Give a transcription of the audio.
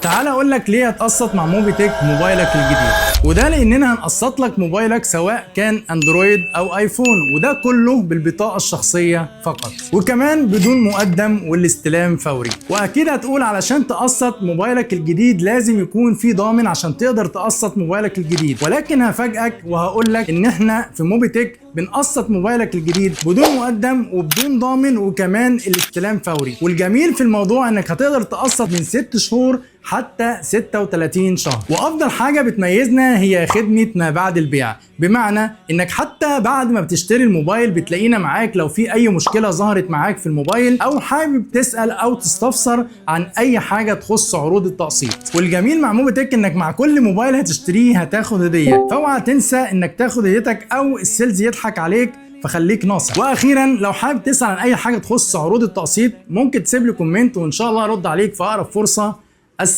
تعال اقول لك ليه هتقسط مع موبيتك موبايلك الجديد. وده لاننا هنقسط لك موبايلك سواء كان اندرويد او ايفون، وده كله بالبطاقه الشخصيه فقط، وكمان بدون مقدم والاستلام فوري. واكيد هتقول علشان تقسط موبايلك الجديد لازم يكون في ضامن عشان تقدر تقسط موبايلك الجديد، ولكن هفاجئك وهقول لك ان احنا في موبيتك بنقسط موبايلك الجديد بدون مقدم وبدون ضامن وكمان الاستلام فوري. والجميل في الموضوع انك هتقدر تقسط من 6 شهور حتى 36 شهر. وافضل حاجه بتميزنا هي خدمه ما بعد البيع، بمعنى انك حتى بعد ما بتشتري الموبايل بتلاقينا معاك لو في اي مشكله ظهرت معاك في الموبايل او حابب تسال او تستفسر عن اي حاجه تخص عروض التقسيط. والجميل مع موبيتك انك مع كل موبايل هتشتريه هتاخد هديه، فاوعى تنسى انك تاخد هديتك او السيلز يضحك عليك، فخليك ناصح. واخيرا لو حابب تسال عن اي حاجه تخص عروض التقسيط ممكن تسيب لي كومنت وان شاء الله ارد عليك في اقرب فرصه. السلام